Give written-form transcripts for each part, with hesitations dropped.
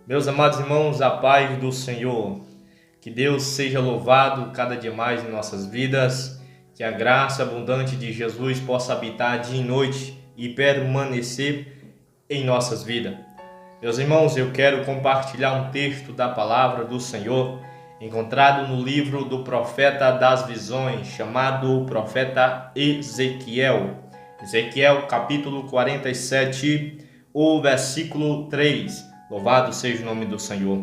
Meus amados irmãos, a paz do Senhor, que Deus seja louvado cada dia mais em nossas vidas, que a graça abundante de Jesus possa habitar dia e noite e permanecer em nossas vidas. Meus irmãos, eu quero compartilhar um texto da palavra do Senhor, encontrado no livro do profeta das visões, chamado o profeta Ezequiel. Ezequiel capítulo 47, o versículo 3. Louvado seja o nome do Senhor.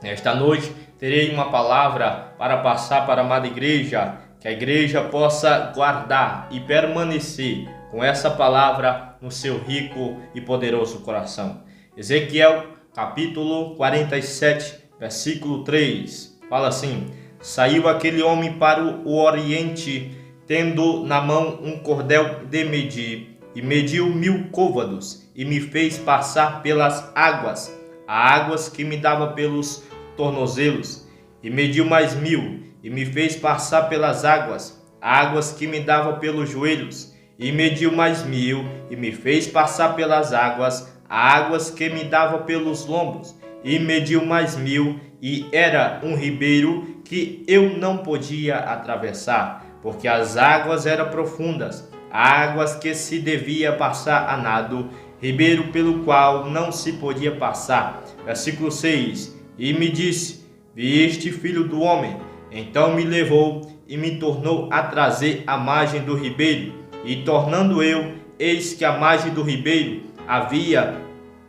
Esta noite terei uma palavra para passar para a amada igreja, que a igreja possa guardar e permanecer com essa palavra no seu rico e poderoso coração. Ezequiel capítulo 47, versículo 3, fala assim: Saiu aquele homem para o oriente, tendo na mão um cordel de medir, e mediu 1000 côvados, e me fez passar pelas águas, águas que me dava pelos tornozelos, e mediu mais 1000, e me fez passar pelas águas, águas que me dava pelos joelhos, e mediu mais 1000, e me fez passar pelas águas, águas que me dava pelos lombos, e mediu mais 1000, e era um ribeiro que eu não podia atravessar, porque as águas eram profundas, águas que se devia passar a nado, ribeiro pelo qual não se podia passar. Versículo 6. E me disse: Viste, filho do homem? Então me levou e me tornou a trazer à margem do ribeiro. E tornando eu, eis que à margem do ribeiro havia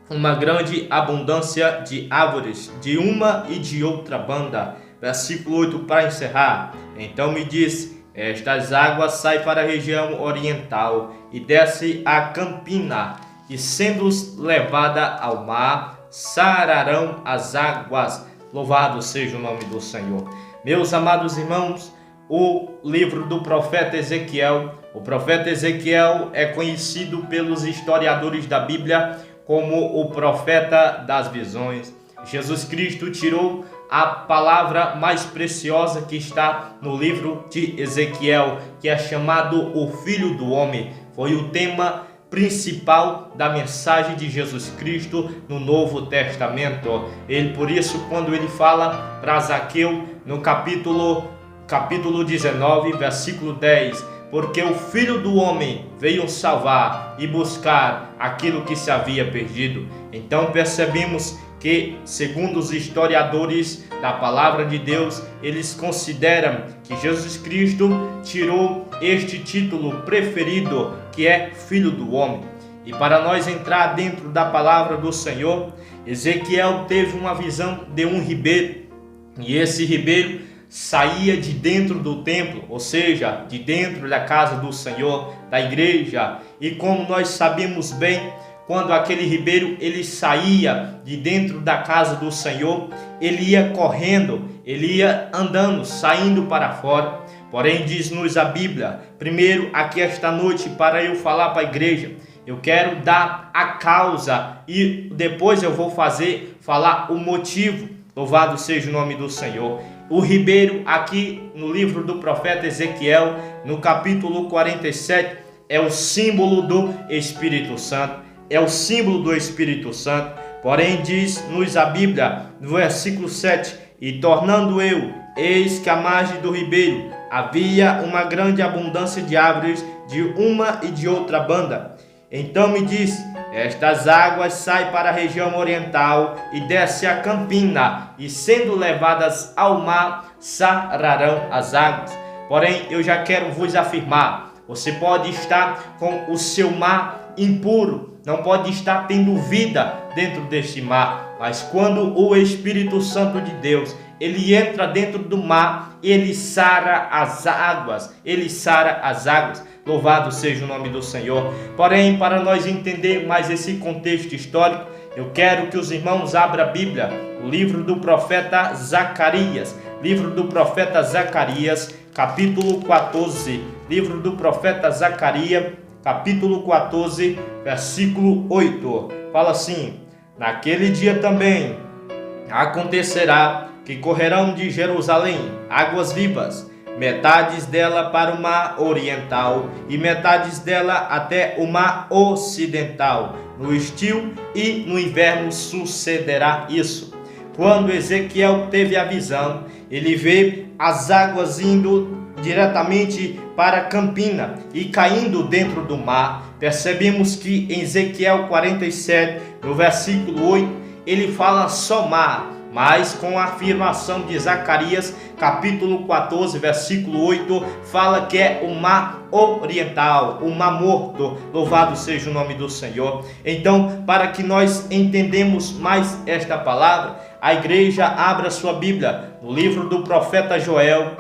uma grande abundância de árvores, de uma e de outra banda. Versículo 8 para encerrar. Então me disse: Estas águas saem para a região oriental e desce a campina, e sendo levada ao mar, sararão as águas. Louvado seja o nome do Senhor. Meus amados irmãos, o livro do profeta Ezequiel, o profeta Ezequiel é conhecido pelos historiadores da Bíblia como o profeta das visões. Jesus Cristo tirou a palavra mais preciosa que está no livro de Ezequiel, que é chamado o Filho do Homem. Foi o tema principal da mensagem de Jesus Cristo no Novo Testamento. Por isso, quando ele fala para Zaqueu, no capítulo 19, versículo 10, porque o Filho do Homem veio salvar e buscar aquilo que se havia perdido. Então percebemos que, segundo os historiadores da palavra de Deus, eles consideram que Jesus Cristo tirou este título preferido, que é Filho do Homem. E para nós entrar dentro da palavra do Senhor, Ezequiel teve uma visão de um ribeiro, e esse ribeiro saía de dentro do templo, ou seja, de dentro da casa do Senhor, da igreja. E como nós sabemos bem, quando aquele ribeiro ele saía de dentro da casa do Senhor, ele ia correndo, ele ia andando, saindo para fora. Porém, diz-nos a Bíblia, primeiro aqui esta noite, para eu falar para a igreja, eu quero dar a causa e depois eu vou falar o motivo. Louvado seja o nome do Senhor. O ribeiro aqui no livro do profeta Ezequiel, no capítulo 47, é o símbolo do Espírito Santo. É o símbolo do Espírito Santo. Porém, diz-nos a Bíblia, no versículo 7, e tornando eu, eis que à margem do ribeiro havia uma grande abundância de árvores, de uma e de outra banda. Então me disse: Estas águas saem para a região oriental e desce a campina, e sendo levadas ao mar, sararão as águas. Porém, eu já quero vos afirmar, você pode estar com o seu mar impuro, não pode estar tendo vida dentro deste mar, mas quando o Espírito Santo de Deus, ele entra dentro do mar, ele sara as águas, ele sara as águas. Louvado seja o nome do Senhor. Porém, para nós entender mais esse contexto histórico, eu quero que os irmãos abram a Bíblia, o livro do profeta Zacarias, livro do profeta Zacarias, capítulo 14, livro do profeta Zacarias, capítulo 14, versículo 8, fala assim: Naquele dia também acontecerá que correrão de Jerusalém águas vivas, metades dela para o mar oriental e metades dela até o mar ocidental, no estio e no inverno sucederá isso. Quando Ezequiel teve a visão, ele vê as águas indo diretamente para Campina e caindo dentro do mar. Percebemos que em Ezequiel 47, no versículo 8, ele fala só mar, mas com a afirmação de Zacarias, capítulo 14, versículo 8, fala que é o mar oriental, o mar morto. Louvado seja o nome do Senhor. Então, para que nós entendamos mais esta palavra, a igreja abra sua Bíblia no livro do profeta Joel,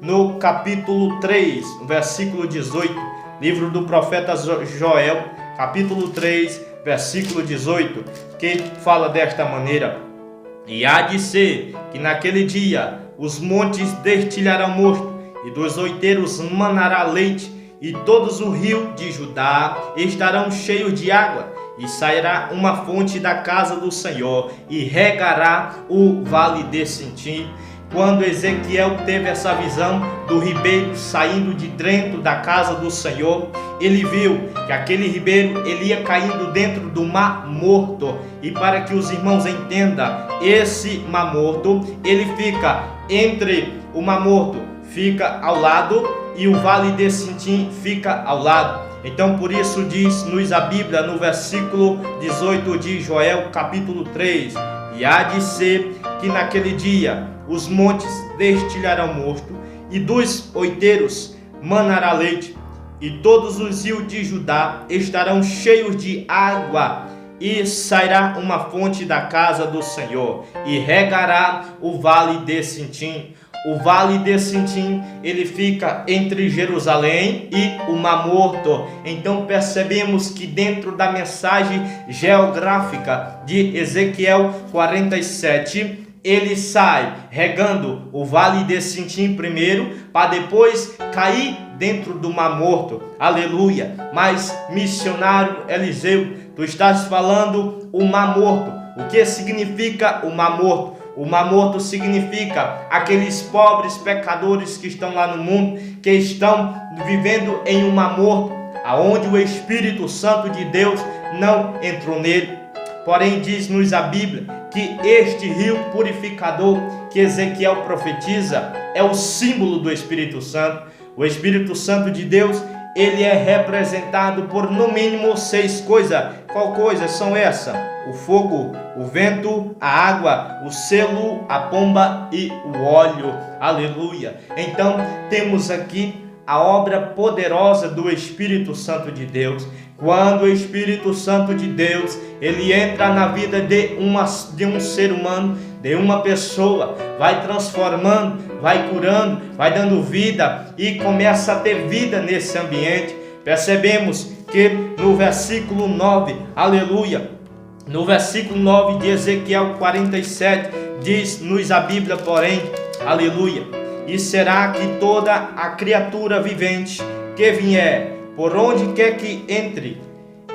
no capítulo 3, no versículo 18, livro do profeta Joel, capítulo 3, versículo 18, que fala desta maneira: e há de ser que naquele dia os montes destilharão mosto, e dos outeiros manará leite, e todos os rios de Judá estarão cheios de água, e sairá uma fonte da casa do Senhor, e regará o vale de Sintim. Quando Ezequiel teve essa visão do ribeiro saindo de dentro da casa do Senhor, ele viu que aquele ribeiro ele ia caindo dentro do mar morto. E para que os irmãos entendam, esse mar morto, ele fica entre o mar morto, fica ao lado, e o vale de Sintim fica ao lado. Então por isso diz-nos a Bíblia no versículo 18 de Joel capítulo 3: e há de ser que naquele dia os montes destilharão mosto, e dos outeiros manará leite, e todos os rios de Judá estarão cheios de água, e sairá uma fonte da casa do Senhor, e regará o vale de Sintim. O vale de Sintim, ele fica entre Jerusalém e o Mar Morto. Então percebemos que dentro da mensagem geográfica de Ezequiel 47, ele sai regando o vale de Sintim primeiro, para depois cair dentro do Mar Morto. Aleluia! Mas missionário Eliseu, tu estás falando o Mar Morto. O que significa o Mar Morto? O Mar Morto significa aqueles pobres pecadores que estão lá no mundo, que estão vivendo em um Mar Morto, aonde o Espírito Santo de Deus não entrou nele. Porém, diz-nos a Bíblia que este rio purificador que Ezequiel profetiza é o símbolo do Espírito Santo. O Espírito Santo de Deus, ele é representado por no mínimo 6 coisas. Qual coisas são essas? O fogo, o vento, a água, o selo, a pomba e o óleo. Aleluia! Então temos aqui a obra poderosa do Espírito Santo de Deus. Quando o Espírito Santo de Deus ele entra na vida de um ser humano, de uma pessoa, vai transformando, vai curando, vai dando vida e começa a ter vida nesse ambiente. Percebemos que no versículo 9, aleluia, no versículo 9 de Ezequiel 47, diz-nos a Bíblia, porém, aleluia: e será que toda a criatura vivente que vier, por onde quer que entre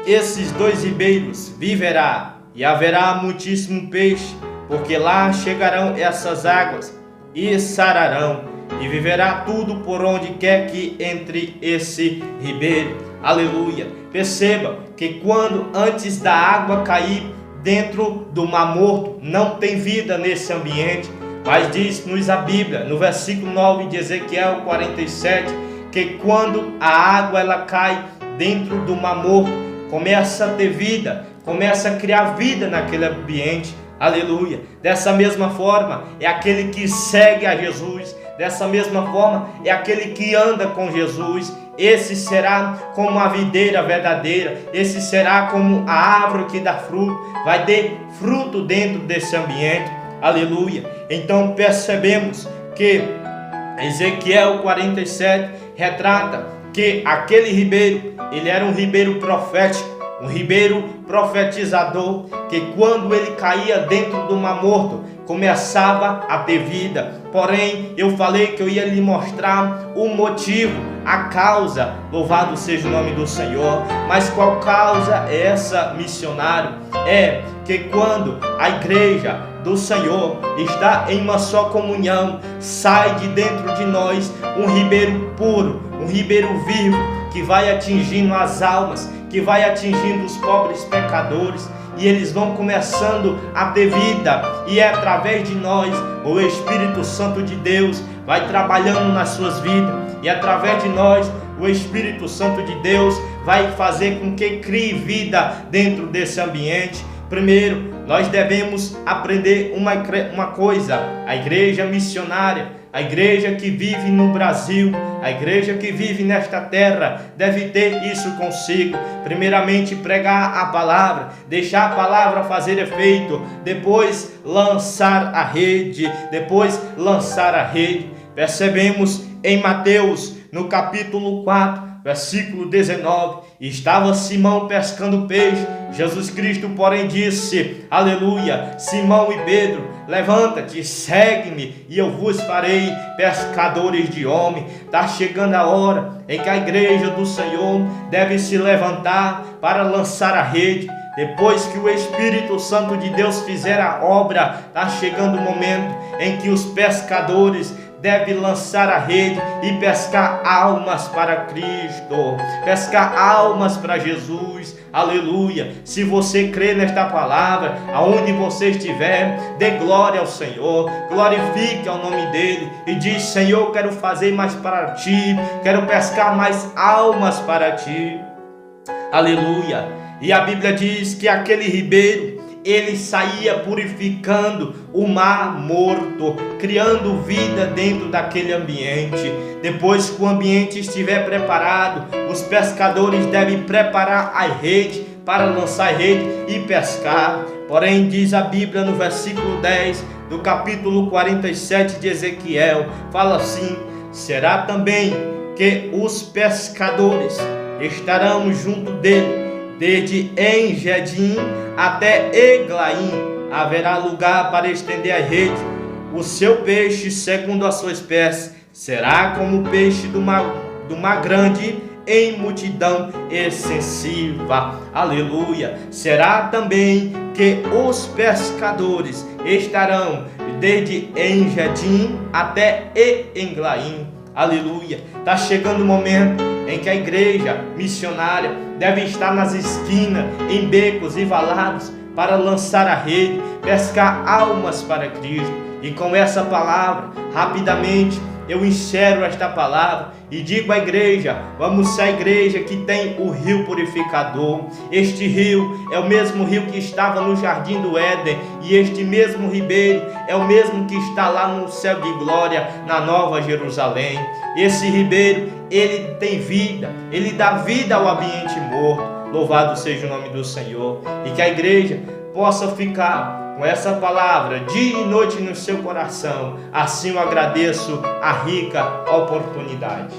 esses 2 ribeiros, viverá, e haverá muitíssimo peixe, porque lá chegarão essas águas e sararão, e viverá tudo por onde quer que entre esse ribeiro. Aleluia! Perceba que quando antes da água cair dentro do Mar Morto, não tem vida nesse ambiente, mas diz-nos a Bíblia, no versículo 9 de Ezequiel 47, que quando a água ela cai dentro do Mar Morto, começa a ter vida, começa a criar vida naquele ambiente. Aleluia! Dessa mesma forma é aquele que segue a Jesus, dessa mesma forma é aquele que anda com Jesus. Esse será como a videira verdadeira, esse será como a árvore que dá fruto, vai ter fruto dentro desse ambiente. Aleluia! Então percebemos que Ezequiel 47 retrata que aquele ribeiro, ele era um ribeiro profético, um ribeiro profetizador, que quando ele caía dentro do Mar Morto, começava a ter vida. Porém, eu falei que eu ia lhe mostrar o motivo, a causa. Louvado seja o nome do Senhor. Mas qual causa é essa, missionário? É que quando a igreja do Senhor está em uma só comunhão, sai de dentro de nós um ribeiro puro, um ribeiro vivo, que vai atingindo as almas, que vai atingindo os pobres pecadores, e eles vão começando a ter vida, e é através de nós, o Espírito Santo de Deus vai trabalhando nas suas vidas, e através de nós, o Espírito Santo de Deus vai fazer com que crie vida dentro desse ambiente. Primeiro, nós devemos aprender uma coisa: a igreja missionária, a igreja que vive no Brasil, a igreja que vive nesta terra, deve ter isso consigo. Primeiramente, pregar a palavra, deixar a palavra fazer efeito, depois lançar a rede, Percebemos em Mateus, no capítulo 4, versículo 19, estava Simão pescando peixe. Jesus Cristo, porém, disse, aleluia, Simão e Pedro, levanta-te, segue-me, e eu vos farei pescadores de homem. Está chegando a hora em que a igreja do Senhor deve se levantar para lançar a rede. Depois que o Espírito Santo de Deus fizer a obra, está chegando o momento em que os pescadores devem lançar a rede e pescar almas para Cristo, pescar almas para Jesus. Aleluia! Se você crê nesta palavra, aonde você estiver, dê glória ao Senhor, glorifique ao nome dele e diz: Senhor, quero fazer mais para ti, quero pescar mais almas para ti. Aleluia! E a Bíblia diz que aquele ribeiro, ele saía purificando o mar morto, criando vida dentro daquele ambiente. Depois que o ambiente estiver preparado, os pescadores devem preparar a rede para lançar a rede e pescar. Porém, diz a Bíblia no versículo 10 do capítulo 47 de Ezequiel, fala assim: será também que os pescadores estarão junto dele, desde En-Gedim até Eglaim, haverá lugar para estender a rede. O seu peixe, segundo a sua espécie, será como o peixe do mar grande, em multidão extensiva. Aleluia! Será também que os pescadores estarão desde En-Gedim até Eglaim. Aleluia! Está chegando o momento em que a igreja missionária deve estar nas esquinas, em becos e valados, para lançar a rede, pescar almas para Cristo. E com essa palavra, rapidamente, eu encerro esta palavra e digo à igreja: vamos ser a igreja que tem o rio purificador. Este rio é o mesmo rio que estava no jardim do Éden, e este mesmo ribeiro é o mesmo que está lá no céu de glória, na Nova Jerusalém. Esse ribeiro, ele tem vida, ele dá vida ao ambiente morto. Louvado seja o nome do Senhor, e que a igreja possa ficar com essa palavra dia e noite no seu coração. Assim eu agradeço a rica oportunidade.